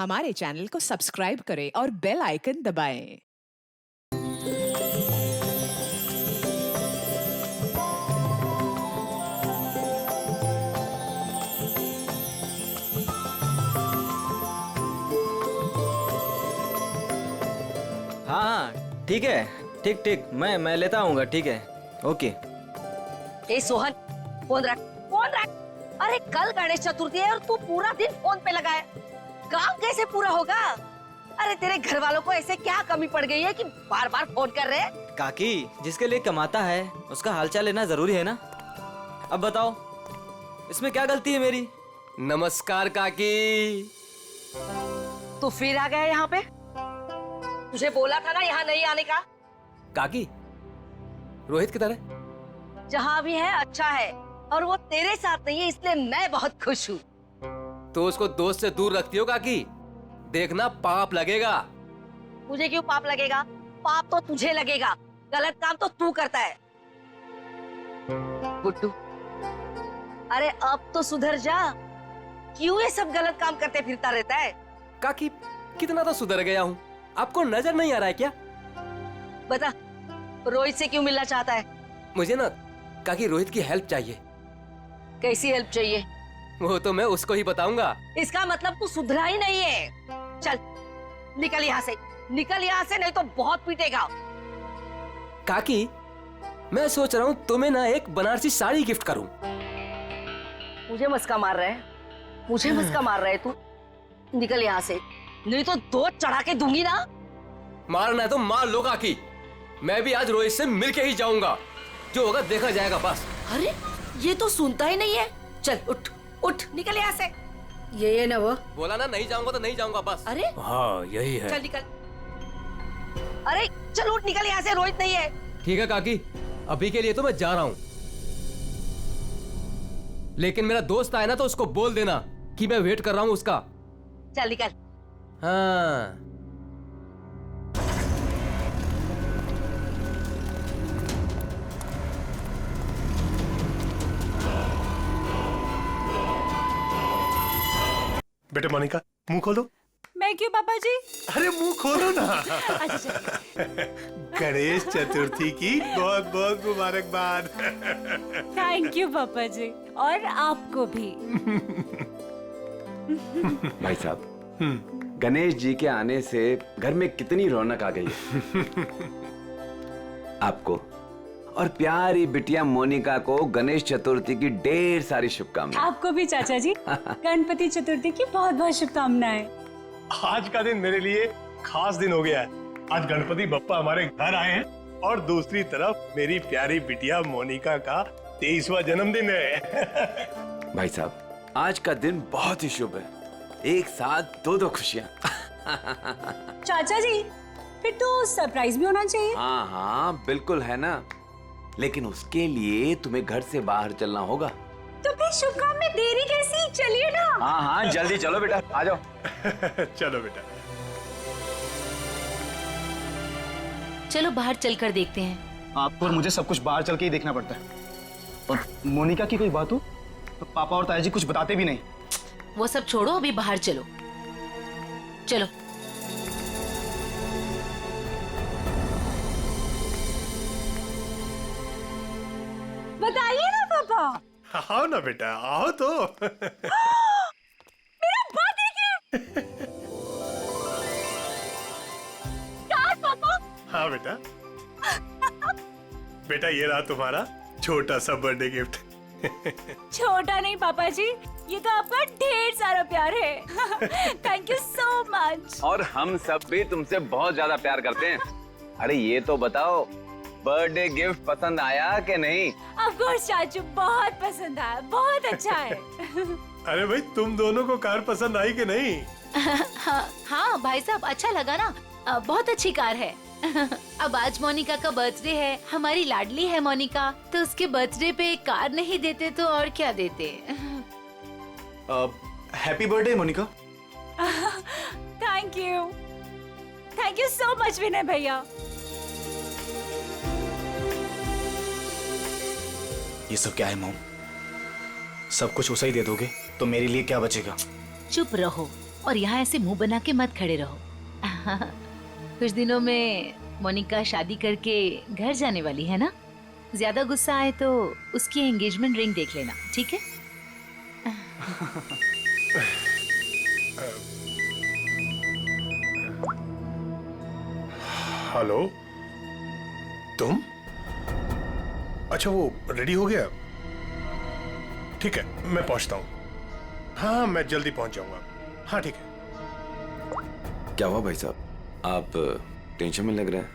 हमारे चैनल को सब्सक्राइब करें और बेल आइकन दबाएं। हाँ ठीक है, ठीक ठीक, मैं लेता आऊंगा, ठीक है, ओके। ए सोहन, फोन रख, फोन रख। अरे कल गणेश चतुर्थी है और तू पूरा दिन फोन पे लगा है। काम कैसे पूरा होगा? अरे तेरे घर वालों को ऐसे क्या कमी पड़ गई है कि बार बार फोन कर रहे हैं? काकी, जिसके लिए कमाता है उसका हालचाल लेना जरूरी है ना। अब बताओ, इसमें क्या गलती है मेरी? नमस्कार काकी। तू फिर आ गया यहाँ पे? तुझे बोला था ना यहाँ नहीं आने का। काकी, रोहित किधर है? जहाँ भी है अच्छा है, और वो तेरे साथ नहीं है, इसलिए मैं बहुत खुश हूँ। तो उसको दोस्त से दूर रखती हो काकी, देखना पाप लगेगा। मुझे क्यों पाप लगेगा? पाप तो तुझे लगेगा, गलत काम तो तू करता है। गुड्डू, अरे अब तो सुधर जा। क्यों ये सब गलत काम करते फिरता रहता है? काकी, कितना तो सुधर गया हूँ, आपको नजर नहीं आ रहा है क्या? बता, रोहित से क्यों मिलना चाहता है? मुझे ना काकी रोहित की हेल्प चाहिए। कैसी हेल्प चाहिए? वो तो मैं उसको ही बताऊंगा। इसका मतलब तू सुधरा ही नहीं है। चल निकल यहाँ से, निकल यहाँ से, नहीं तो बहुत पीटेगा। काकी, मैं सोच रहा हूँ तुम्हें ना एक बनारसी साड़ी गिफ्ट करूँ। मुझे मस्का मार रहा है, मुझे मस्का मार रहा है तू? निकल यहाँ से, नहीं तो दो चढ़ा के दूंगी ना। मारना है तो मार लो काकी, मैं भी आज रोहित से मिलके ही जाऊंगा, जो होगा देखा जाएगा बस। अरे ये तो सुनता ही नहीं है। चल उठ उठ, निकल यहाँ से। ये ना वो बोला ना नहीं जाऊंगा तो नहीं जाऊंगा बस। अरे हाँ यही है। चल निकल। अरे चल उठ, निकल यहाँ से, रोहित नहीं है। ठीक है काकी, अभी के लिए तो मैं जा रहा हूँ, लेकिन मेरा दोस्त आए ना तो उसको बोल देना कि मैं वेट कर रहा हूँ उसका। चल निकल। हाँ। बेटे मोनिका, मुंह खोलो। मैं क्यों पापा जी? अरे मुंह खोलो ना। अच्छा। गणेश चतुर्थी की बहुत बहुत मुबारकबाद। थैंक यू पापा जी, और आपको भी। भाई साहब, गणेश जी के आने से घर में कितनी रौनक आ गई है। आपको और प्यारी बिटिया मोनिका को गणेश चतुर्थी की ढेर सारी शुभकामनाएं। आपको भी चाचा जी गणपति चतुर्थी की बहुत बहुत शुभकामनाएं। आज का दिन मेरे लिए खास दिन हो गया है। आज गणपति बप्पा हमारे घर आए हैं और दूसरी तरफ मेरी प्यारी बिटिया मोनिका का 23वां जन्मदिन है। भाई साहब, आज का दिन बहुत ही शुभ है, एक साथ दो खुशियां। चाचा जी, फिर तो सरप्राइज भी होना चाहिए। हाँ हाँ बिल्कुल है ना, लेकिन उसके लिए तुम्हें घर से बाहर चलना होगा। तो फिर शुभ काम में देरी कैसी? चलिए ना। हाँ हाँ जल्दी चलो बेटा, आ जाओ। चलो बेटा। चलो बाहर चलकर देखते हैं। आपको और मुझे सब कुछ बाहर चल के ही देखना पड़ता है, और मोनिका की कोई बात हो तो पापा और ताया जी कुछ बताते भी नहीं। वो सब छोड़ो, अभी बाहर चलो। चलो। बताइए ना पापा। आओ ना बेटा, आओ तो। मेरा बात देखिए। पापा। हाँ बेटा। बेटा ये रहा तुम्हारा छोटा सा बर्थडे गिफ्ट। छोटा नहीं पापा जी, ये तो आपका ढेर सारा प्यार है। Thank you so much. और हम सब भी तुमसे बहुत ज्यादा प्यार करते हैं। अरे ये तो बताओ, बर्थडे गिफ्ट पसंद आया कि नहीं? ऑफ कोर्स चाचू, बहुत पसंद आया, बहुत अच्छा है। अरे भाई, तुम दोनों को कार पसंद आई कि नहीं? हाँ भाई साहब, अच्छा लगा ना, बहुत अच्छी कार है। अब आज मोनिका का बर्थडे है, हमारी लाडली है मोनिका, तो उसके बर्थडे पे कार नहीं देते तो और क्या देते। Happy birthday Monika. Thank you so much Vinay भैया। ये सब क्या है मॉम? सब कुछ उसे ही दे दोगे तो मेरे लिए क्या बचेगा? चुप रहो, और यहाँ ऐसे मुंह बना के मत खड़े रहो। कुछ दिनों में मोनिका शादी करके घर जाने वाली है ना। ज्यादा गुस्सा आए तो उसकी एंगेजमेंट रिंग देख लेना, ठीक है? हेलो, तुम? अच्छा, वो रेडी हो गया? ठीक है, मैं पहुंचता हूँ। हाँ, मैं जल्दी पहुंच जाऊंगा। हाँ ठीक है। क्या हुआ भाई साहब, आप टेंशन में लग रहे हैं?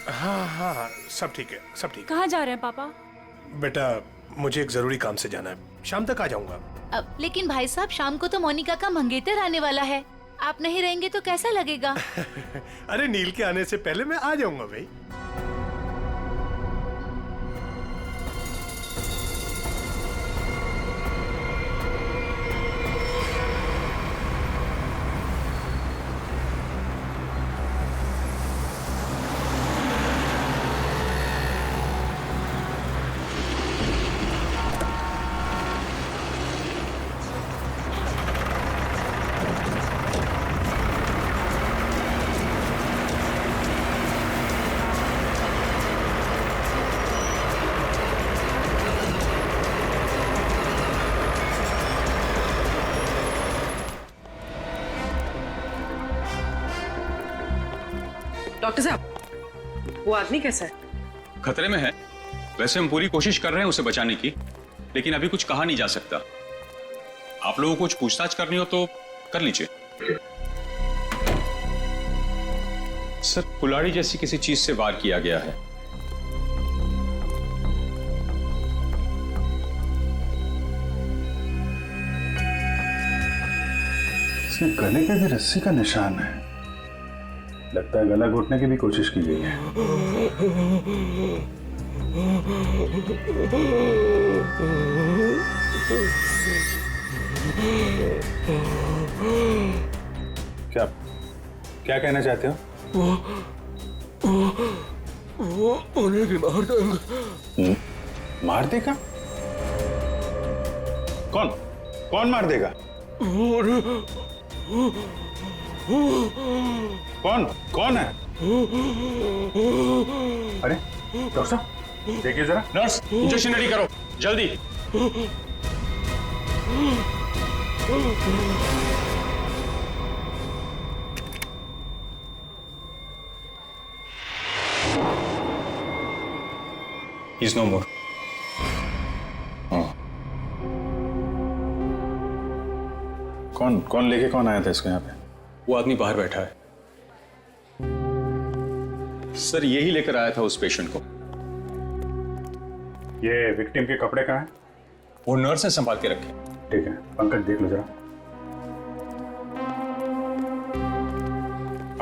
हाँ हाँ हाँ, सब ठीक है, सब ठीक कहाँ जा रहे हैं पापा? है। बेटा, मुझे एक जरूरी काम से जाना है, शाम तक आ जाऊंगा। लेकिन भाई साहब, शाम को तो मोनिका का मंगेतर आने वाला है। आप नहीं रहेंगे तो कैसा लगेगा? अरे नील के आने से पहले मैं आ जाऊंगा भाई। डॉक्टर साहब, वो आदमी कैसा है? खतरे में है। वैसे हम पूरी कोशिश कर रहे हैं उसे बचाने की, लेकिन अभी कुछ कहा नहीं जा सकता। आप लोगों को कुछ पूछताछ करनी हो तो कर लीजिए। सर, कुल्हाड़ी जैसी किसी चीज से वार किया गया है। इसके गले पे भी रस्सी का निशान है। लगता है गला घोटने की भी कोशिश की गई है। क्या क्या कहना चाहते हो? वो उन्हें भी मार देगा। मार देगा? कौन कौन मार देगा? कौन कौन है? अरे डॉक्टर साहब, देखिए जरा। नर्स, इंजेक्शन रेडी करो जल्दी। He's no more. कौन लेके कौन आया था इसको यहाँ पे? वो आदमी बाहर बैठा है। सर, यही लेकर आया था उस पेशेंट को। ये विक्टिम के कपड़े कहाँ हैं? वो नर्स ने संभाल के रखे। ठीक है, पंकज देख लो जरा।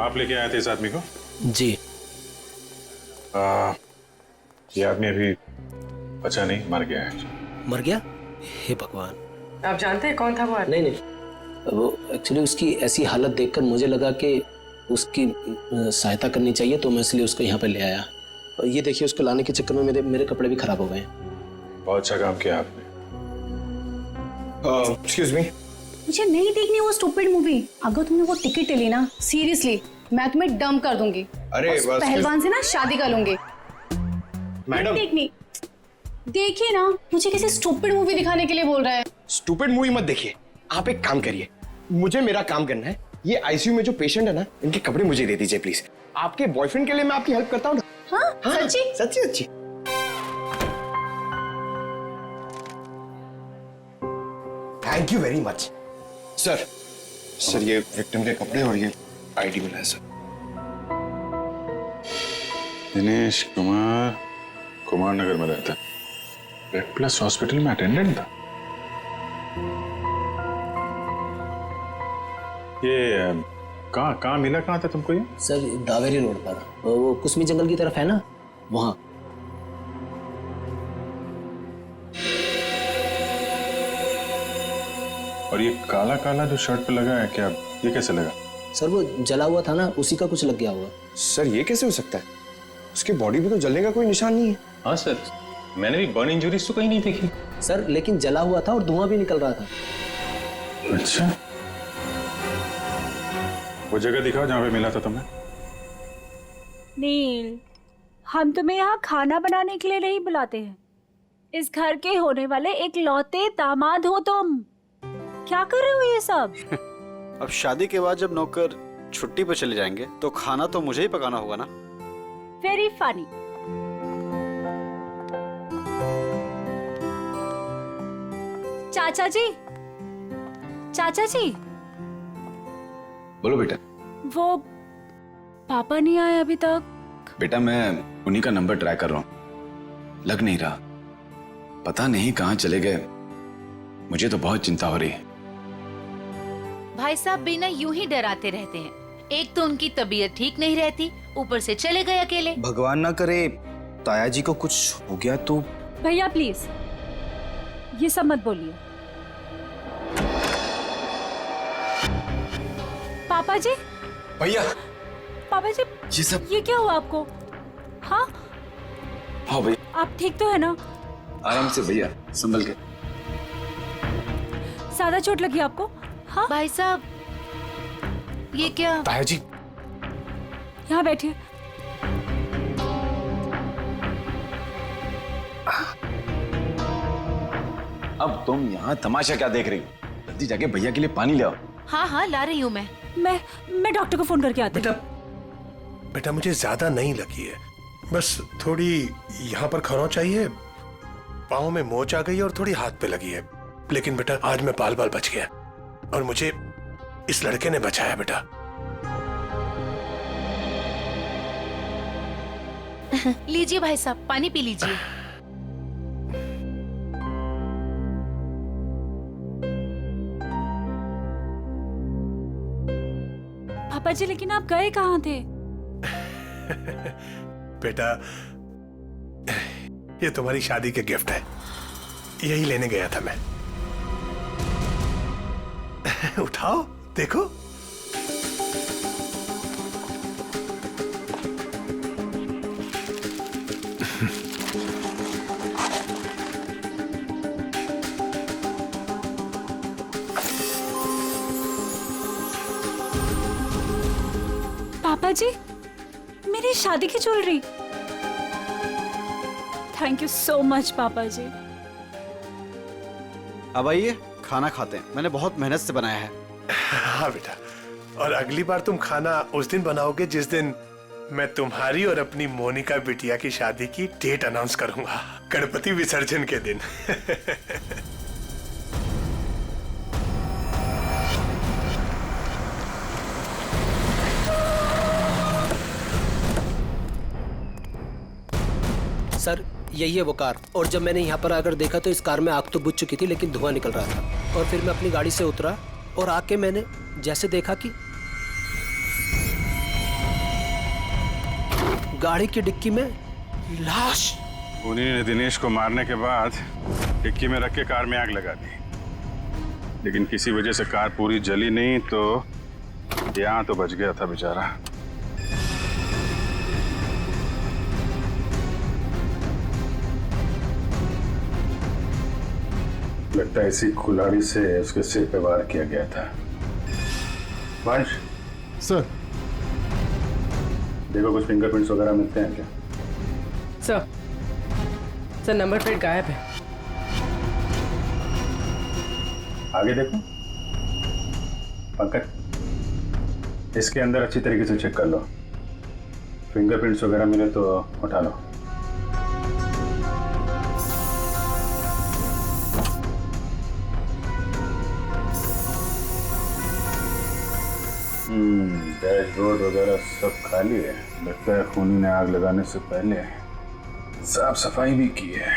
आप लेके आए थे इस आदमी को? जी। ये आदमी अभी बचा नहीं, मर गया है। मर गया? हे भगवान। आप जानते हैं कौन था वो आदमी? नहीं, वो एक्चुअली उसकी ऐसी हालत देखकर मुझे लगा कि उसकी सहायता करनी चाहिए, तो मैं इसलिए उसको यहाँ पे ले आया। और ये देखिए, उसको लाने के चक्कर में मेरे कपड़े भी खराब हो गए। बहुत अच्छा काम किया आपने। एक्सक्यूज मी, मुझे नहीं देखनी वो स्टूपिड मूवी। अगर तुमने वो टिकट ले ली ना, सीरियसली मैं तुम्हें डम कर दूंगी। अरे उस पहलवान से ना शादी कर लूंगी। मैडम देखनी, देखिए ना, मुझे किसी स्टूपिड मूवी दिखाने के लिए बोल रहा है। स्टूपिड मूवी मत देखिए, आप एक काम करिए, मुझे मेरा काम करना है। ये आईसीयू में जो पेशेंट है ना, इनके कपड़े मुझे दे दीजिए प्लीज। आपके बॉयफ्रेंड के लिए मैं आपकी हेल्प करता हूँ ना। हाँ, सच्ची सच्ची सच्ची। Thank you very much sir. Sir, ये विक्टिम के कपड़े और ये आईडी मिला है सर। दिनेश कुमार नगर में रहता है। रेड प्लस हॉस्पिटल में अटेंडेंट था। ये कहाँ मिला, कहाँ था तुमको ये? सर, दावेरी रोड पर, वो कुसमी जंगल की तरफ है ना, वहाँ। और ये काला काला जो शर्ट पे लगा है, क्या ये कैसे लगा? सर, वो जला हुआ था ना, उसी का कुछ लग गया होगा। सर, ये कैसे हो सकता है? उसकी बॉडी पे तो जलने का कोई निशान नहीं है। हाँ सर, मैंने भी बर्न इंजरीज तो कहीं नहीं देखी। सर, लेकिन जला हुआ था और धुआं भी निकल रहा था। अच्छा, वो जगह दिखाओ जहाँ पे मिला था तुम्हें। नील, हम तुम्हें यहाँ खाना बनाने के लिए नहीं बुलाते हैं। इस घर के होने वाले एक लौते दामाद हो तुम। क्या कर रहे हो ये सब? अब शादी के बाद जब नौकर छुट्टी पर चले जाएंगे तो खाना तो मुझे ही पकाना होगा ना। Very funny. चाचा जी, चाचा जी, बोलो बेटा। वो पापा नहीं आए अभी तक। बेटा मैं उन्हीं का नंबर ट्राई कर रहा हूँ, लग नहीं रहा। पता नहीं कहाँ चले गए। मुझे तो बहुत चिंता हो रही है। भाई साहब बिना यूं ही डराते रहते हैं। एक तो उनकी तबीयत ठीक नहीं रहती, ऊपर से चले गए अकेले। भगवान ना करे ताया जी को कुछ हो गया तो। भैया प्लीज ये सब मत बोलिए। पापा जी, भैया, पापा जी, ये सब ये क्या हुआ आपको? हाँ हाँ भैया, आप ठीक तो है ना? आराम से भैया, संभल के। ज्यादा चोट लगी आपको? हाँ भाई साहब, ये क्या? ताया जी, यहाँ बैठिए। अब तुम यहाँ तमाशा क्या देख रही हो? जल्दी जाके भैया के लिए पानी ले आओ। हाँ हाँ ला रही हूँ मैं। मैं डॉक्टर को फोन करके आती हूँ। बेटा मुझे ज्यादा नहीं लगी है, बस थोड़ी यहाँ पर खरोंच चाहिए, पाँव में मोच आ गई है और थोड़ी हाथ पे लगी है। लेकिन बेटा आज मैं बाल बच गया और मुझे इस लड़के ने बचाया बेटा। लीजिए भाई साहब, पानी पी लीजिए। पापा जी लेकिन आप गए कहाँ थे? बेटा ये तुम्हारी शादी के गिफ्ट है, यही लेने गया था मैं। उठाओ देखो। पापा जी, मेरी शादी की jewellery. Thank you so much पापा जी। अब आइए खाना खाते हैं, मैंने बहुत मेहनत से बनाया है। हाँ बेटा, और अगली बार तुम खाना उस दिन बनाओगे जिस दिन मैं तुम्हारी और अपनी मोनिका बिटिया की शादी की डेट अनाउंस करूंगा, गणपति विसर्जन के दिन। सर यही है वो कार, और जब मैंने यहाँ पर आकर देखा तो इस कार में आग तो बुझ चुकी थी लेकिन धुआं निकल रहा था। और फिर मैं अपनी गाड़ी से उतरा और आके मैंने जैसे देखा कि गाड़ी की डिक्की में लाश। उन्हीं ने दिनेश को मारने के बाद डिक्की में रख के कार में आग लगा दी, लेकिन किसी वजह से कार पूरी जली नहीं, तो यहाँ तो बच गया था बेचारा। लगता है इसी कुल्हाड़ी से उसके सिर पे वार किया गया था। वंश सर, देखो कुछ फिंगरप्रिंट्स वगैरह मिलते हैं क्या? सर नंबर प्लेट गायब है। आगे देखो पंकज, इसके अंदर अच्छी तरीके से चेक कर लो, फिंगरप्रिंट्स वगैरह मिले तो उठा लो। डैशबोर्ड वगैरह सब खाली है। लगता है खूनी ने आग लगाने से पहले साफ सफाई भी की है।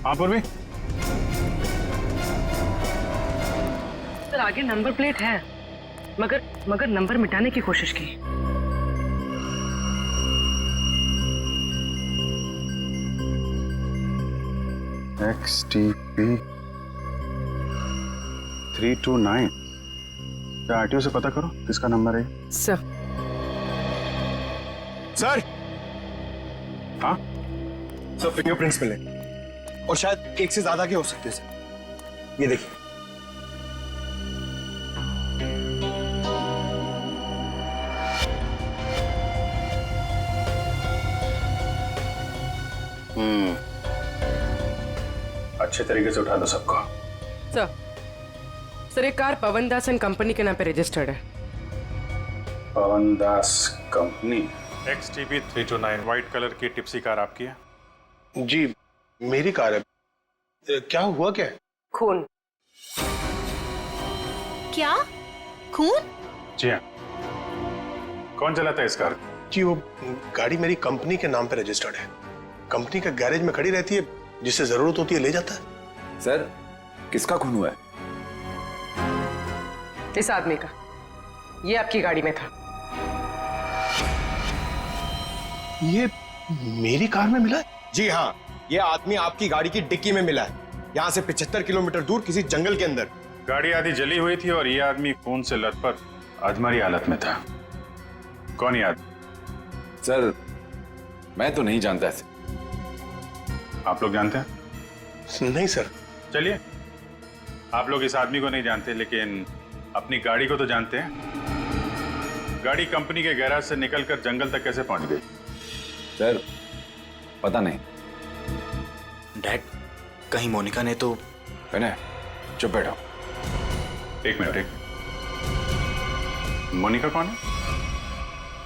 हाँ पूर्वी, सर आगे नंबर प्लेट है, मगर नंबर मिटाने की कोशिश की। XTP 329। क्या आरटीओ से पता करो किसका नंबर है? सर। हाँ सर फिंगरप्रिंट्स मिले और शायद एक से ज्यादा के हो सकते हैं सर। ये देखिए। अच्छे तरीके से उठा दो सबको। सर ये car Pawan Das and company के नाम पे रजिस्टर्ड है। पवन दास कंपनी। XTP 329 व्हाइट कलर की टिप्सी कार आपकी है? जी मेरी कार है। क्या हुआ क्या है? खून। क्या खून? जी हाँ। कौन चलाता है इस कार? जी वो गाड़ी मेरी कंपनी के नाम पे रजिस्टर्ड है। कंपनी का गैरेज में खड़ी रहती है, जिससे जरूरत होती है ले जाता है। सर किसका खून हुआ है? इस आदमी का। ये आपकी गाड़ी में था। ये मेरी कार में मिला है? जी हाँ, ये आदमी आपकी गाड़ी की डिक्की में मिला है, यहाँ से 75 किलोमीटर दूर किसी जंगल के अंदर। गाड़ी आधी जली हुई थी और ये आदमी खून से लथपथ अधमरी हालत में था। कौन ये आदमी? सर मैं तो नहीं जानता ऐसे। आप लोग जानते हैं? नहीं सर। चलिए, आप लोग इस आदमी को नहीं जानते लेकिन अपनी गाड़ी को तो जानते हैं। गाड़ी कंपनी के गैराज से निकलकर जंगल तक कैसे पहुंच गई? सर पता नहीं। डैड, कहीं मोनिका ने तो... विनय चुप बैठो। एक मिनट। मोनिका कौन है?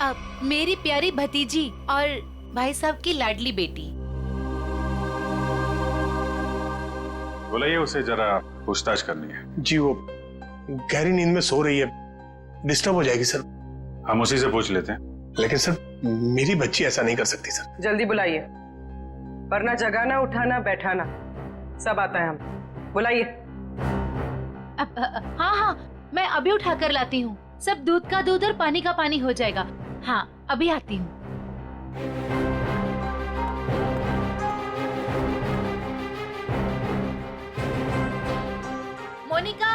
अब मेरी प्यारी भतीजी और भाई साहब की लाडली बेटी। बुलाइए उसे, जरा पूछताछ करनी है। जी वो गहरी नींद में सो रही है, डिस्टर्ब हो जाएगी सर। हम उसी से पूछ लेते हैं। लेकिन सर मेरी बच्ची ऐसा नहीं कर सकती सर। जल्दी बुलाइए, वरना जगाना उठाना बैठाना सब आता है हम। बुलाइए। हाँ हाँ मैं अभी उठा कर लाती हूँ। सब दूध का दूध और पानी का पानी हो जाएगा। हाँ अभी आती हूँ। मोनिका,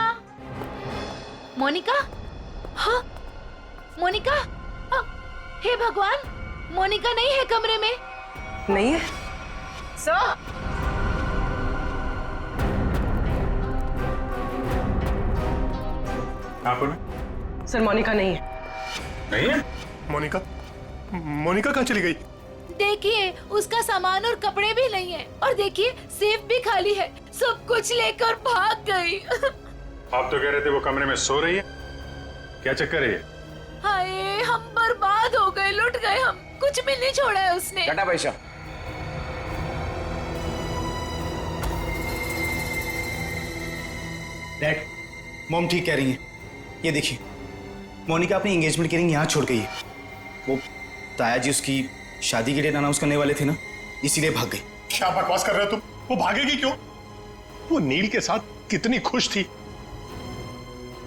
मोनिका, हाँ मोनिका, हे भगवान, मोनिका नहीं है कमरे में। नहीं है सर। आप सर मोनिका नहीं है। नहीं है? मोनिका कहाँ चली गई? देखिए उसका सामान और कपड़े भी नहीं है, और देखिए सेफ भी खाली है। सब कुछ लेकर भाग गई। आप तो कह रहे थे वो कमरे में सो रही है। क्या चक्कर है ये? हाय हम बर्बाद हो गए, लुट गए हम। कुछ भी नहीं छोड़ा है उसने। टाटा पैसा। डैड, मॉम ठीक कह रही हैं। ये देखिए मोनिका अपनी एंगेजमेंट की रिंग यहाँ छोड़ गई है। वो ताया जी उसकी शादी की डेट अनाउंस करने वाले थे ना, इसीलिए भाग गई। क्या बकवास कर रहे हो तुम? वो भागेगी क्यों? वो नील के साथ कितनी खुश थी।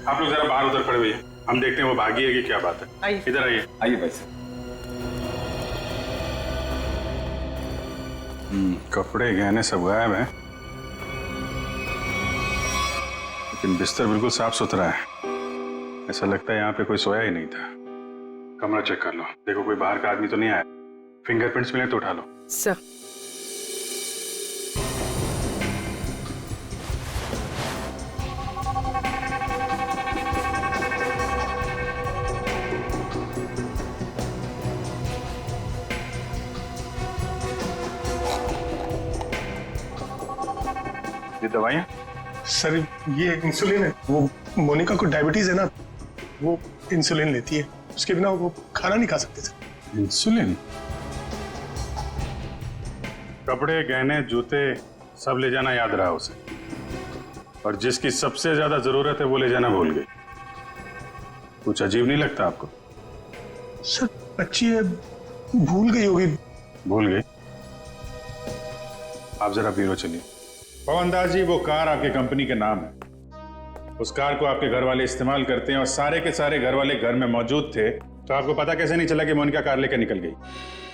आप लोग जरा बाहर उधर खड़े हुए हैं, हम देखते हैं वो भागी है कि क्या बात है। इधर आइए। आइए भाई साहब। कपड़े गहने सब गायब हैं, लेकिन बिस्तर बिल्कुल साफ सुथरा है। ऐसा लगता है यहाँ पे कोई सोया ही नहीं था। कमरा चेक कर लो, देखो कोई बाहर का आदमी तो नहीं आया। फिंगरप्रिंट्स मिले तो उठा लो। सर ये दवाइयाँ? सर ये इंसुलिन है। वो मोनिका को डायबिटीज है ना, वो इंसुलिन लेती है। उसके बिना वो खाना नहीं खा सकते सर। इंसुलिन? कपड़े गहने जूते सब ले जाना याद रहा उसे, और जिसकी सबसे ज्यादा जरूरत है वो ले जाना भूल गई। कुछ अजीब नहीं लगता आपको? सर बच्ची है, भूल गई होगी। भूल गई? आप जरा ब्यूरो चलिए। पवन दास जी, वो कार आपके कंपनी के नाम है। उस कार को आपके घर वाले इस्तेमाल करते हैं और सारे के सारे घर वाले घर में मौजूद थे, तो आपको पता कैसे नहीं चला कि मोनिका कार लेकर निकल गई?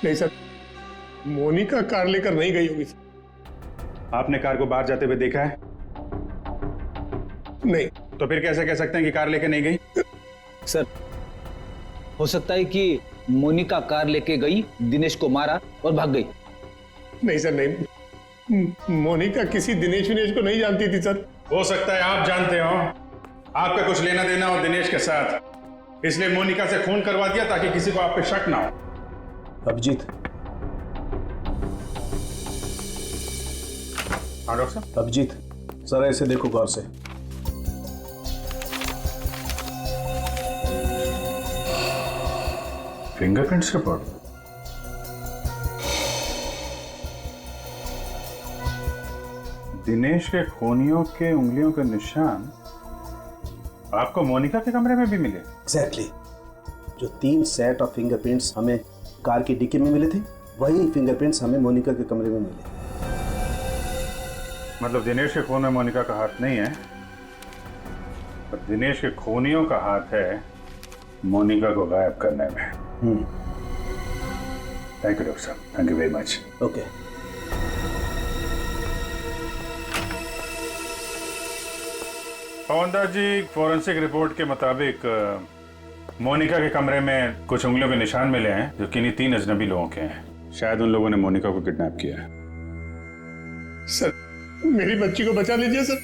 नहीं सर, मोनिका कार लेकर नहीं गई होगी। आपने कार को बाहर जाते हुए देखा है? नहीं। तो फिर कैसे कह सकते हैं कि कार लेके नहीं गई? सर हो सकता है कि मोनिका कार लेके गई, दिनेश को मारा और भाग गई। नहीं सर, नहीं। मोनिका किसी दिनेश विनेश को नहीं जानती थी सर। हो सकता है आप जानते हो, आपका कुछ लेना देना हो दिनेश के साथ, इसलिए मोनिका से खून करवा दिया ताकि किसी को आप पे शक ना हो। अभिजीत। हाँ डॉक्टर साहब। अभिजीत, जरा इसे देखो गौर से। Fingerprints report. दिनेश के खूनियों के उंगलियों के निशान आपको मोनिका के कमरे में भी मिले? एग्जैक्टली। जो 3 सेट ऑफ फिंगरप्रिंट्स हमें कार की डिक्की में मिले थे, वही फिंगरप्रिंट्स हमें मोनिका के कमरे में मिले। मतलब दिनेश के खून में मोनिका का हाथ नहीं है, पर दिनेश के खूनियों का हाथ है मोनिका को गायब करने में। थैंक यू डॉक्टर साहब, thank you very much. Okay. Pawan Das ji, forensic report के मुताबिक मोनिका के कमरे में कुछ उंगलियों के निशान मिले हैं जो किन्हीं 3 अजनबी लोगों के हैं। शायद उन लोगों ने मोनिका को किडनैप किया है। सर, मेरी बच्ची को बचा लीजिए सर,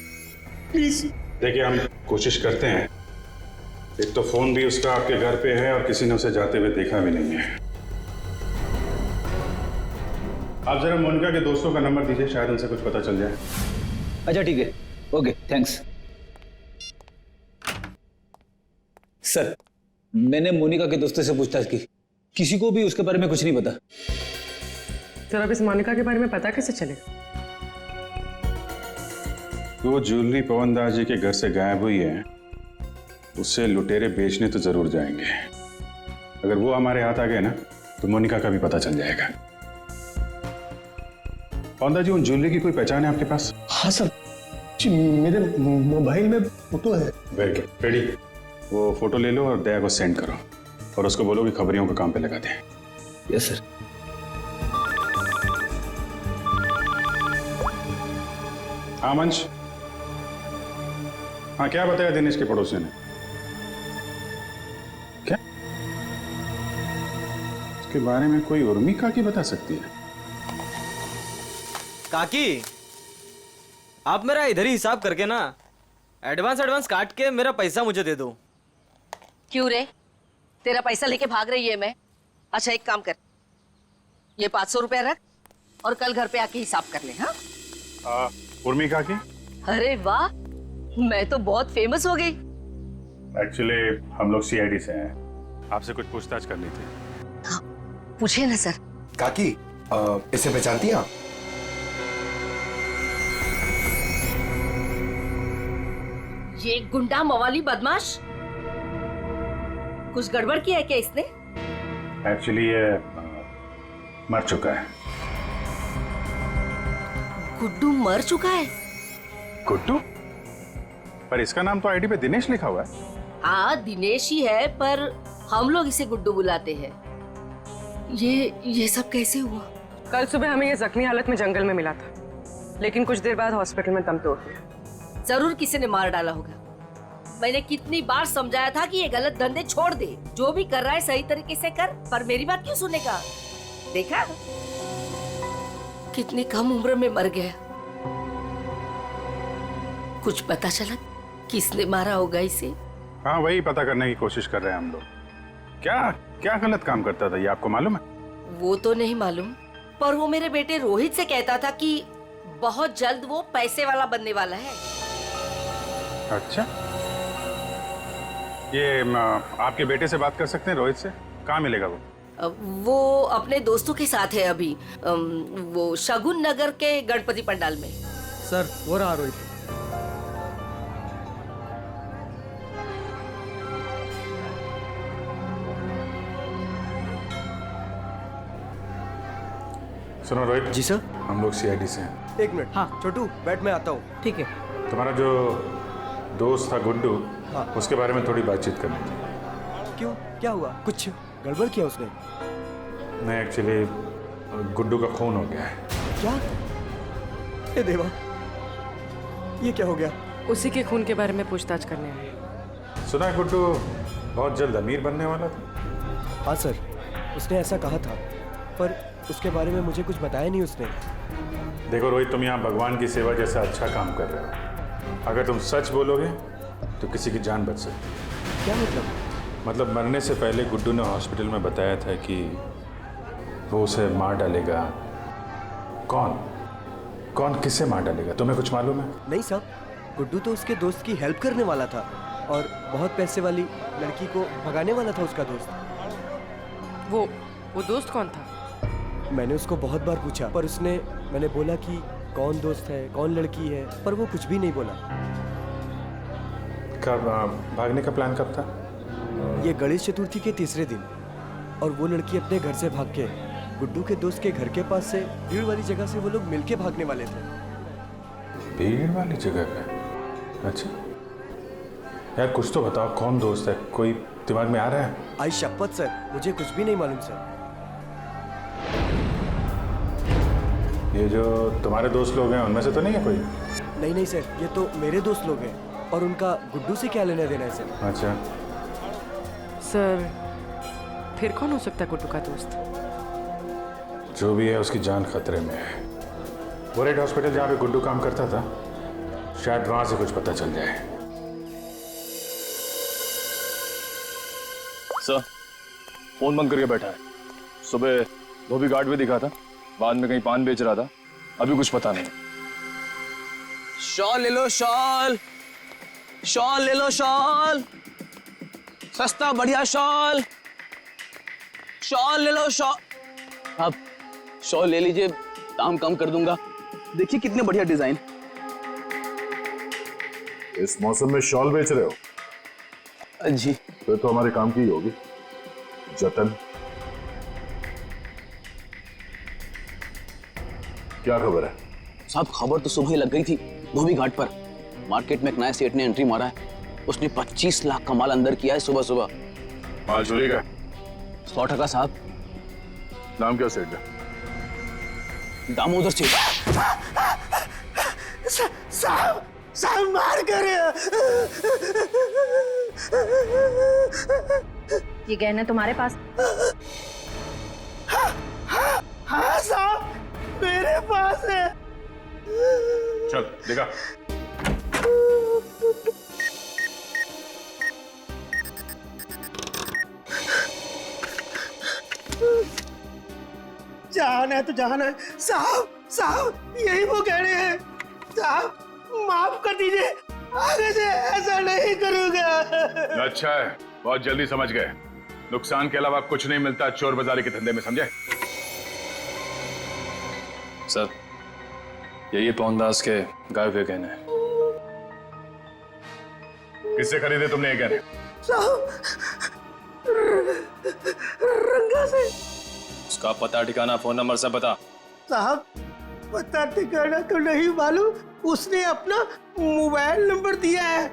प्लीज। देखिए, हम कोशिश करते हैं। एक तो फोन भी उसका आपके घर पे है और किसी ने उसे जाते हुए देखा भी नहीं है। आप जरा मोनिका के दोस्तों का नंबर दीजिए, शायद उनसे कुछ पता चल जाए। अच्छा ठीक है, ओके थैंक्स। सर, मैंने मोनिका के दोस्तों से पूछताछ की, किसी को भी उसके बारे में कुछ नहीं पता। सर, अब इस मोनिका के बारे में पता कैसे चलेगा? वो ज्वेलरी पवन दास जी के घर से गायब हुई है, उससे लुटेरे बेचने तो जरूर जाएंगे। अगर वो हमारे हाथ आ गए ना, तो मोनिका का भी पता चल जाएगा। पवन दास जी, उन ज्वेलरी की कोई पहचान है आपके पास? हाँ सर, मेरे मोबाइल में फोटो है। Very good, ready. वो फोटो ले लो और दया को सेंड करो और उसको बोलो कि खबरियों को काम पे लगा दें। Yes sir. हाँ मंच। हाँ, क्या बताया दिनेश के पड़ोसी ने? क्या उसके बारे में कोई उर्मी काकी बता सकती है? काकी, आप मेरा इधर ही हिसाब करके ना एडवांस काट के मेरा पैसा मुझे दे दो। क्यों रे, तेरा पैसा लेके भाग रही है मैं? अच्छा एक काम कर, ये 500 रुपया रख और कल घर पे आके हिसाब कर ले। हाँ उर्मी काकी? अरे वाह, मैं तो बहुत फेमस हो गई। एक्चुअली हम लोग सीआईडी से हैं, आपसे कुछ पूछताछ करनी थी। हाँ, पूछे ना सर। काकी, इसे पहचानती हैं आप? ये गुंडा मवाली बदमाश, कुछ गड़बड़ किया है क्या इसने? एक्चुअली ये मर चुका है। गुड्डू मर चुका है? गुड्डू? पर इसका नाम तो आईडी पे दिनेश लिखा हुआ है। हाँ दिनेश ही है, पर हम लोग इसे गुड्डू बुलाते हैं। ये सब कैसे हुआ? कल सुबह हमें ये जख्मी हालत में जंगल में मिला था, लेकिन कुछ देर बाद हॉस्पिटल में दम तोड़ दिया। जरूर किसी ने मार डाला होगा। मैंने कितनी बार समझाया था कि ये गलत धंधे छोड़ दे, जो भी कर रहा है सही तरीके से कर, पर मेरी बात क्यों सुनेगा? देखा कितनी कम उम्र में मर गया। कुछ पता चला किसने मारा होगा इसे? हाँ, वही पता करने की कोशिश कर रहे हैं हम लोग। क्या क्या गलत काम करता था ये आपको मालूम है? वो तो नहीं मालूम, पर वो मेरे बेटे रोहित से कहता था कि बहुत जल्द वो पैसे वाला बनने वाला है। अच्छा, ये आपके बेटे से बात कर सकते हैं रोहित से? कहाँ मिलेगा वो? वो अपने दोस्तों के साथ है अभी, वो शगुन नगर के गणपति पंडाल में। सर, वो रहा रोहित। सुनो रोहित जी सर। हम लोग सीआईडी से हैं। एक मिनट। हाँ छोटू, बैठ, मैं आता हूँ। ठीक है। तुम्हारा जो दोस्त था गुड्डू, हाँ। उसके बारे में थोड़ी बातचीत करनी थी। क्यों, क्या हुआ? कुछ गड़बड़ किया उसने? नहीं, एक्चुअली गुड्डू का खून हो गया है। क्या? ए देवा, ये क्या हो गया? उसी के खून के बारे में पूछताछ करने आए। सुना है गुड्डू बहुत जल्द अमीर बनने वाला था। हाँ सर, उसने ऐसा कहा था, पर उसके बारे में मुझे कुछ बताया नहीं उसने। देखो रोहित, तुम यहाँ भगवान की सेवा जैसा अच्छा काम कर रहे हो। अगर तुम सच बोलोगे तो किसी की जान बच सकती। क्या मतलब? मतलब मरने से पहले गुड्डू ने हॉस्पिटल में बताया था कि वो उसे मार डालेगा। कौन किससे मार डालेगा, तुम्हें कुछ मालूम है? नहीं साहब, गुड्डू तो उसके दोस्त की हेल्प करने वाला था और बहुत पैसे वाली लड़की को भगाने वाला था उसका दोस्त। वो दोस्त कौन था? मैंने उसको बहुत बार पूछा पर मैंने बोला कि कौन दोस्त है, कौन लड़की है, पर वो कुछ भी नहीं बोला। कब भागने का प्लान कब था? ये गणेश चतुर्थी के तीसरे दिन, और वो लड़की अपने घर से भाग के गुड्डू के दोस्त के घर के पास से भीड़ वाली जगह से वो लोग मिलके भागने वाले थे। भीड़ वाली जगह पे? अच्छा यार, कुछ तो बताओ, कौन दोस्त है? कोई दिमाग में आ रहा है? आई शपथ सर, मुझे कुछ भी नहीं मालूम सर। ये जो तुम्हारे दोस्त लोग हैं उनमें से तो नहीं है कोई? नहीं सर, ये तो मेरे दोस्त लोग हैं और उनका गुड्डू से क्या लेना देना है सर। अच्छा सर, फिर कौन हो सकता है गुड्डू का दोस्त? जो भी है उसकी जान खतरे में है। वो रेड हॉस्पिटल जहाँ पे गुड्डू काम करता था, शायद वहां से कुछ पता चल जाए। सर, फोन बंद करके बैठा है। सुबह धोबी घाट में दिखा था, बाद में कहीं पान बेच रहा था, अभी कुछ पता नहीं। शॉल ले लो, शॉल ले लो, शॉल सस्ता बढ़िया शॉल ले लो, शॉल। आप शॉल ले लीजिए, दाम कम कर दूंगा। देखिए कितने बढ़िया डिजाइन। इस मौसम में शॉल बेच रहे हो? जी। फिर तो हमारे काम की ही होगी। जतन, क्या खबर है? साहब, खबर तो सुबह ही लग गई थी धोबी घाट पर। मार्केट में एक नए सेठ ने एंट्री मारा है। उसने 25 लाख का माल अंदर किया है सुबह सुबह। माल चोरी का? 100% साहब। नाम क्या सेठ का? दामोदर सेठ। साहब मार कर। ये गहने तुम्हारे पास? हाँ साहब, मेरे पास है। चल देखा। जहान है तो जहान है। साहब यही वो गहने हैं। साहब माफ कर दीजिए, आगे से ऐसा नहीं करूंगा। अच्छा है, बहुत जल्दी समझ गए। नुकसान के अलावा कुछ नहीं मिलता चोर बाजारी के धंधे में, समझे? सर, यही पवनदास के गायब हुए गहने हैं। किससे खरीदे तुमने ये गहने? साहब रंगा से। उसका पता ठिकाना, फोन नंबर सब बता। साहब पता ठिकाना तो नहीं मालूम, उसने अपना मोबाइल नंबर दिया है।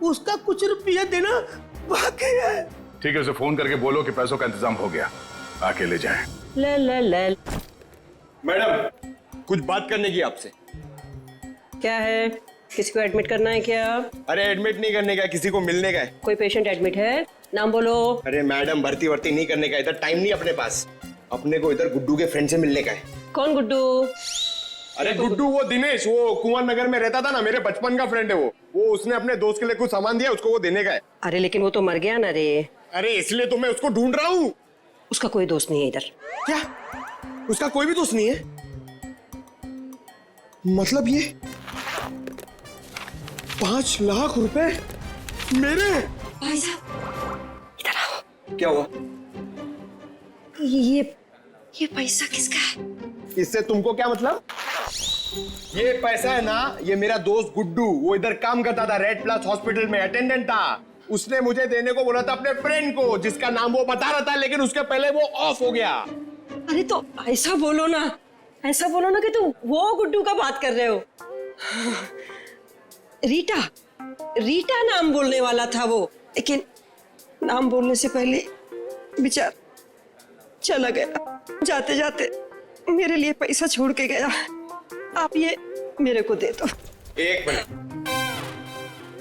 उसका कुछ रुपया देना बाकी है। ठीक है, उसे फोन करके बोलो कि पैसों का इंतजाम हो गया, आके ले जाए। ले। मैडम, कुछ बात करने की आपसे। क्या है? किसी को एडमिट करना है क्या? अरे एडमिट नहीं करने का, किसी को मिलने का है। कोई पेशेंट एडमिट है? नाम बोलो। अरे मैडम, भर्ती वर्ती नहीं करने का, इधर टाइम नहीं अपने पास। अपने को इधर गुड्डू के फ्रेंड से मिलने का है। कौन गुड्डू? अरे गुड्डू वो दिनेश, वो कुंवर नगर में रहता था ना, मेरे बचपन का फ्रेंड है वो उसने अपने दोस्त के लिए कुछ सामान दिया, उसको वो देने का है। अरे लेकिन वो तो मर गया ना रे। अरे इसलिए तो मैं उसको ढूंढ रहा हूँ। उसका कोई दोस्त नहीं है इधर। क्या? उसका कोई भी दोस्त नहीं है? मतलब ये 5 लाख रुपए मेरे? भाई साहब इधर आओ। क्या हुआ? ये पैसा किसका है? इससे तुमको क्या मतलब? ये पैसा है ना, ये मेरा दोस्त गुड्डू, वो इधर काम करता था, रेड प्लस हॉस्पिटल में अटेंडेंट था। उसने मुझे देने को बोला था अपने फ्रेंड को, जिसका नाम वो बता रहा था, लेकिन उसके पहले वो ऑफ हो गया। अरे तो ऐसा बोलो ना कि तुम वो गुड्डू का बात कर रहे हो। रीटा नाम बोलने वाला था वो, लेकिन नाम बोलने से पहले बेचारा चला गया। जाते जाते मेरे लिए पैसा छोड़ के गया। आप ये मेरे को दे दो। एक मिनट,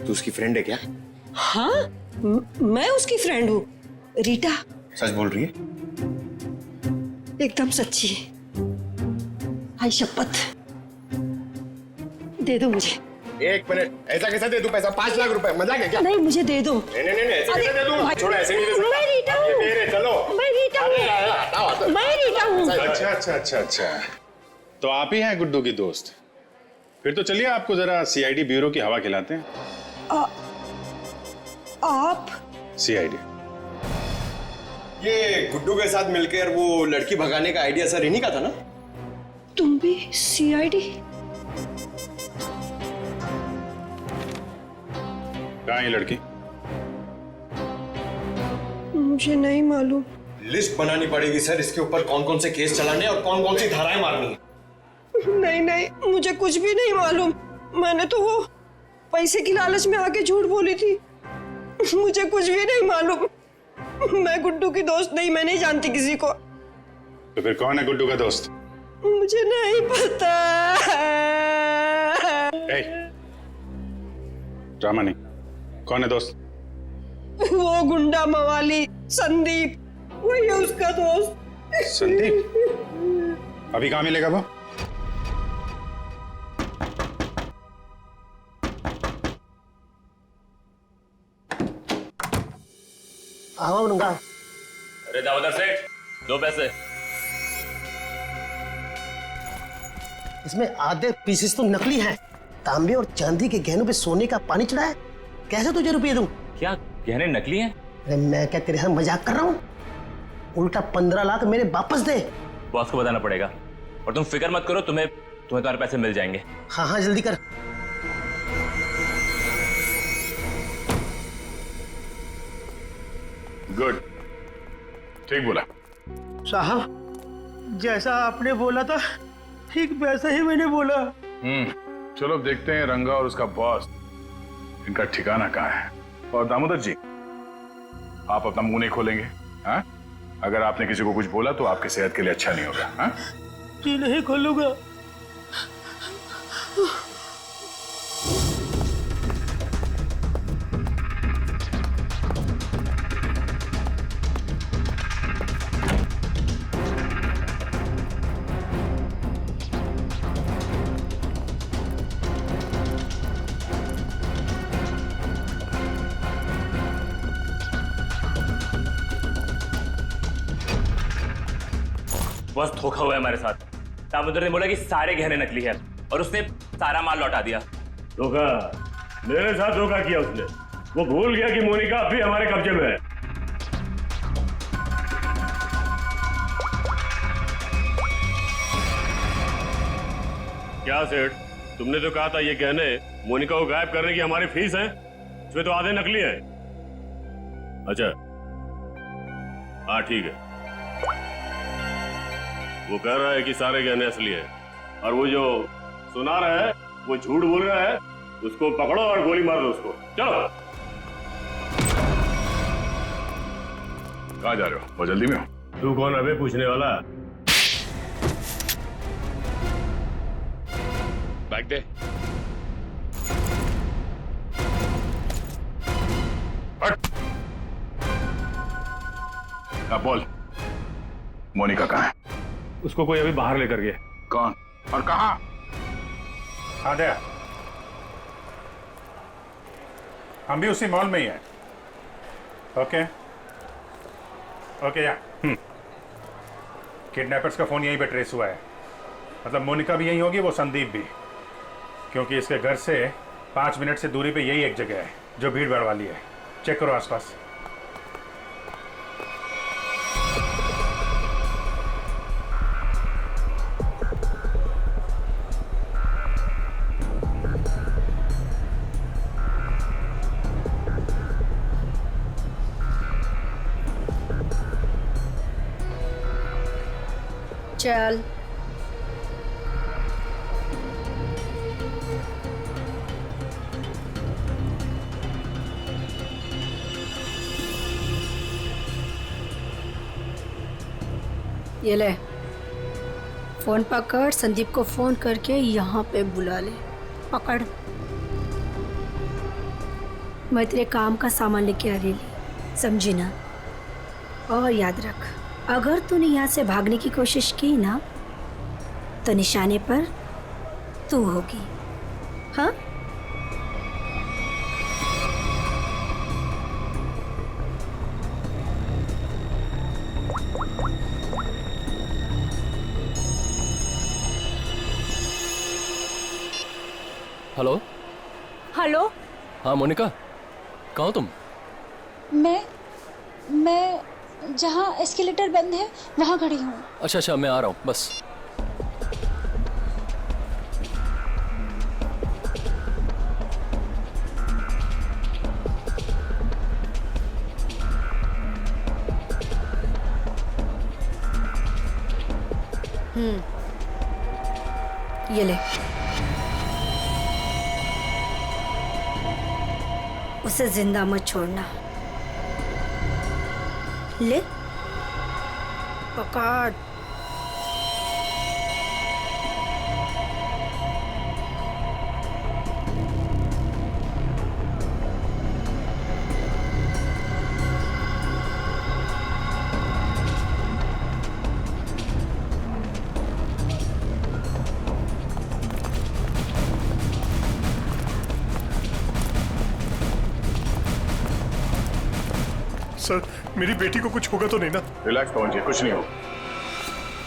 तू उसकी फ्रेंड है क्या? हाँ, मैं उसकी फ्रेंड हूँ। रीटा। सच बोल रही है? एकदम सच्ची है। भाई शपथ, दे दो मुझे। 1 मिनट, ऐसा कैसे दे दूं पैसा? 5 लाख रुपए, मजाक है क्या? नहीं, मुझे दे दो। नहीं नहीं नहीं, ऐसे कैसे दे दूं? छोड़ो, ऐसे नहीं दे सकता। मैं रीटा हूँ। ये मेरे, चलो। मैं रीटा हूँ। मैं रीटा हूँ। अच्छा। तो आप ही हैं गुड्डू की दोस्त? फिर तो चलिए आपको जरा सीआईडी ब्यूरो की हवा खिलाते हैं। आप? सीआईडी। ये गुड्डू के साथ मिलकर वो लड़की भगाने का आइडिया सर इन्हीं का था ना? तुम भी सीआईडी? कहाँ है ये लड़की? मुझे नहीं मालूम। लिस्ट बनानी पड़ेगी सर, इसके ऊपर कौन कौन से केस चलाने और कौन कौन सी धाराएं मारनी है। नहीं, मुझे कुछ भी नहीं मालूम। मैंने तो वो पैसे की लालच में आके झूठ बोली थी। मुझे कुछ भी नहीं मालूम। मैं गुड्डू की दोस्त नहीं, मैं नहीं जानती किसी को। तो फिर कौन है गुड्डू का दोस्त? मुझे नहीं पता। ड्रामा नहीं, कौन है दोस्त? वो गुंडा मवाली संदीप, वही है उसका दोस्त। संदीप? अभी कहाँ मिलेगा वो? आऊंगा। अरे दामोदर सेठ, 2 पैसे। इसमें आधे पीसेस तो नकली हैं। तांबे और चांदी के गहनों पे सोने का पानी चढ़ा है। कैसे तुझे रुपये दूं? क्या गहने नकली हैं? अरे मैं क्या तेरे साथ मजाक कर रहा हूँ? उल्टा 15 लाख मेरे वापस दे। बॉस को बताना पड़ेगा। और तुम फिक्र मत करो, तुम्हें तुम्हारे पैसे मिल जाएंगे। हाँ जल्दी कर। गुड, ठीक बोला साहब। जैसा आपने बोला था ठीक वैसा ही मैंने बोला। चलो देखते हैं रंगा और उसका बॉस, इनका ठिकाना कहाँ है। और दामोदर जी, आप अपना मुंह नहीं खोलेंगे, हाँ? अगर आपने किसी को कुछ बोला तो आपकी सेहत के लिए अच्छा नहीं होगा, हाँ? जी नहीं खोलूंगा। बस धोखा हुआ है हमारे साथ। दामोदर ने बोला कि सारे गहने नकली है और उसने सारा माल लौटा दिया। धोखा? मेरे साथ धोखा किया उसने। वो भूल गया कि मोनिका अब भी हमारे कब्जे में है। क्या सेठ, तुमने तो कहा था ये गहने मोनिका को गायब करने की हमारी फीस है, इसमें तो आधे नकली है। अच्छा, हाँ ठीक है। वो कह रहा है कि सारे गहने असली है और वो जो सुना रहा है वो झूठ बोल रहा है। उसको पकड़ो और गोली मार दो उसको। चलो। कहाँ जा रहे हो? बहुत जल्दी में हो? तू कौन है बे पूछने वाला? बैग दे। अब बोल, मोनिका कहाँ है? उसको कोई अभी बाहर लेकर गया। कौन और कहाँ? आद्या, हम भी उसी मॉल में ही हैं। ओके या किडनैपर्स का फोन यहीं पे ट्रेस हुआ है। मतलब मोनिका भी यहीं होगी, वो संदीप भी, क्योंकि इसके घर से 5 मिनट से दूरी पे यही एक जगह है जो भीड़ भाड़ वाली है। चेक करो आसपास। चल। ये ले, फोन पकड़, संदीप को फोन करके यहाँ पे बुला ले। पकड़। मैं तेरे काम का सामान लेके आ रही, समझी ना? और याद रख, अगर तूने यहाँ से भागने की कोशिश की ना तो निशाने पर तू होगी। हाँ? हेलो। हेलो। हाँ मोनिका, कहाँ हो तुम? मैं जहाँ एस्केलेटर बंद है वहाँ खड़ी हूँ। अच्छा अच्छा, मैं आ रहा हूँ बस। ये ले। उसे जिंदा मत छोड़ना। ले पकड़। सर, मेरी बेटी को कुछ होगा तो नहीं ना? रिलैक्स पवन जी, कुछ नहीं हो।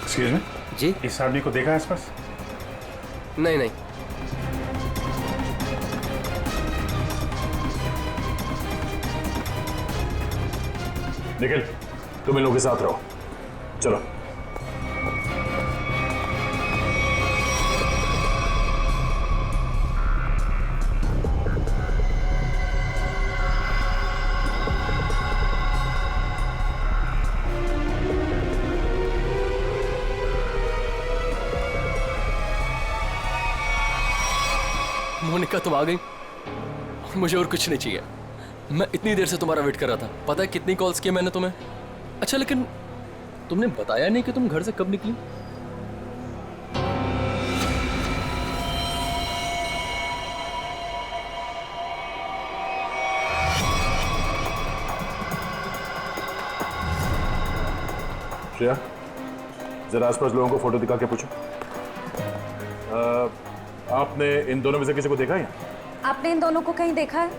एक्सक्यूज मी जी, इस आदमी को देखा है आसपास? नहीं नहीं। निखिल, तुम इन लोगों के साथ रहो, चलो। मोनिका, तुम आ गई। मुझे और कुछ नहीं चाहिए। मैं इतनी देर से तुम्हारा वेट कर रहा था। पता है कितनी कॉल्स किए मैंने तुम्हें? अच्छा, लेकिन तुमने बताया नहीं कि तुम घर से कब निकली? श्रेया, जरा आसपास लोगों को फोटो दिखा के पूछो। आपने इन दोनों में से किसी को देखा है? आपने इन दोनों को कहीं देखा है?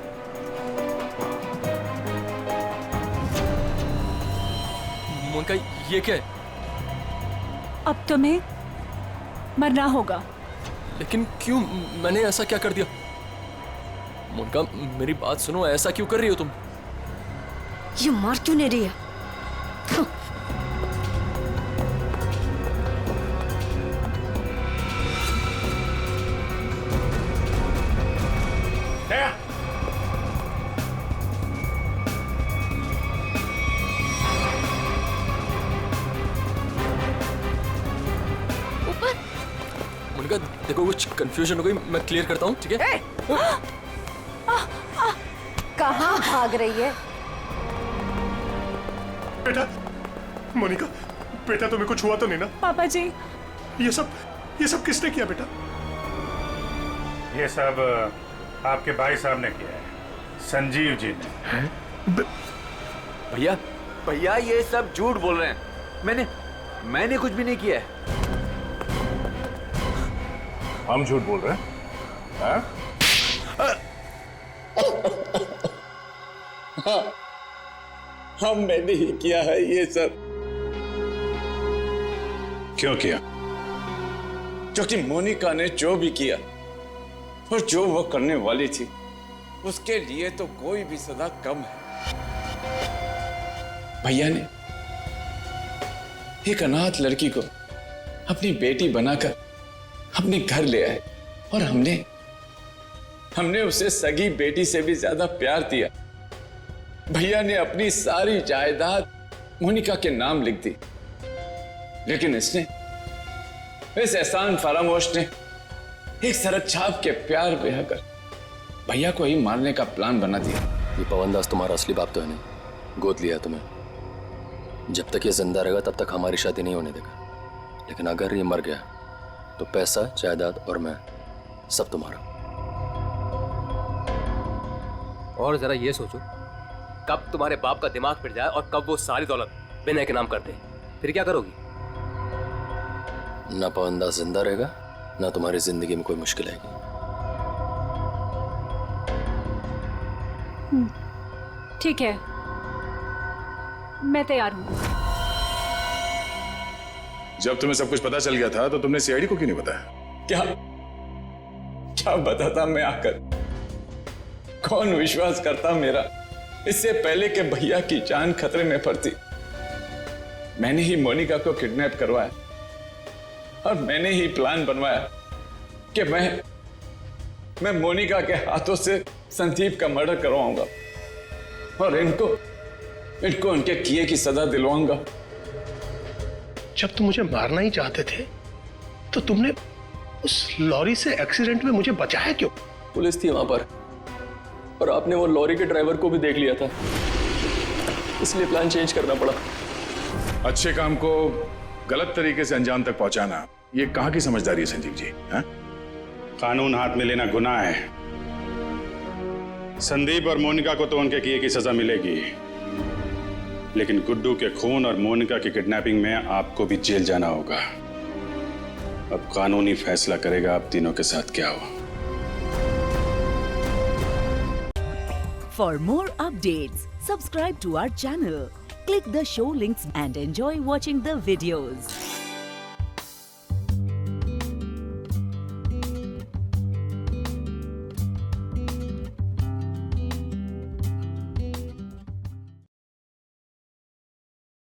मोनिका, ये क्या है? अब तुम्हें मरना होगा। लेकिन क्यों? मैंने ऐसा क्या कर दिया? मोनिका, मेरी बात सुनो, ऐसा क्यों कर रही हो तुम? ये मार क्यों नहीं रही है? मोनिका, देखो कुछ कंफ्यूजन हो गई, मैं क्लियर करता हूँ, ठीक है? कहाँ भाग रही है? बेटा, मोनिका, बेटा तुम्हें कुछ हुआ तो नहीं ना? पापा जी, ये सब किसने किया बेटा? ये सब आपके भाई साहब ने किया है, संजीव जी ने। भैया भैया, ये सब झूठ बोल रहे हैं। मैंने कुछ भी नहीं किया है। हम झूठ बोल रहे हैं? हाँ? हाँ, हमने ही किया है ये सब। क्यों किया? क्योंकि मोनिका ने जो भी किया और जो वो करने वाली थी, उसके लिए तो कोई भी सजा कम है। भैया ने एक अनाथ लड़की को अपनी बेटी बनाकर अपने घर ले आए और हमने उसे सगी बेटी से भी ज्यादा प्यार दिया। भैया ने अपनी सारी जायदाद मोनिका के नाम लिख दी, लेकिन इस एहसान फरामोश ने एक सरक छाप के प्यार बहाकर भैया को ही मारने का प्लान बना दिया। ये पवनदास तुम्हारा असली बाप तो है नहीं, गोद लिया तुम्हें। जब तक ये जिंदा रहेगा तब तक हमारी शादी नहीं होने देगा, लेकिन अगर ये मर गया तो पैसा, जायदाद और मैं सब तुम्हारा। और जरा ये सोचो, कब तुम्हारे बाप का दिमाग फिर जाए और कब वो सारी दौलत विनय के नाम कर दे। फिर क्या करोगी? ना पवनदास जिंदा रहेगा, ना तुम्हारी जिंदगी में कोई मुश्किल आएगी। ठीक है, मैं तैयार हूँ। जब तुम्हें सब कुछ पता चल गया था तो तुमने सीआईडी को क्यों नहीं बताया? क्या बताता मैं आकर? कौन विश्वास करता मेरा? इससे पहले कि भैया की जान खतरे में पड़ती, मैंने ही मोनिका को किडनैप करवाया और मैंने ही प्लान बनवाया कि मैं मोनिका के हाथों से संदीप का मर्डर करवाऊंगा और इनको उनके किए की सजा दिलवाऊंगा। जब तुम मुझे मारना ही चाहते थे तो तुमने उस लॉरी से एक्सीडेंट में मुझे बचाया क्यों? पुलिस थी वहां पर और आपने वो लॉरी के ड्राइवर को भी देख लिया था, इसलिए प्लान चेंज करना पड़ा। अच्छे काम को गलत तरीके से अंजाम तक पहुंचाना, ये कहां की समझदारी है संजीव जी? कानून हाथ में लेना गुनाह है। संदीप और मोनिका को तो उनके किए की सजा मिलेगी, लेकिन गुड्डू के खून और मोनिका की किडनैपिंग में आपको भी जेल जाना होगा। अब कानूनी फैसला करेगा आप तीनों के साथ क्या हुआ। For more updates, subscribe to our channel, click the show links and enjoy watching the videos.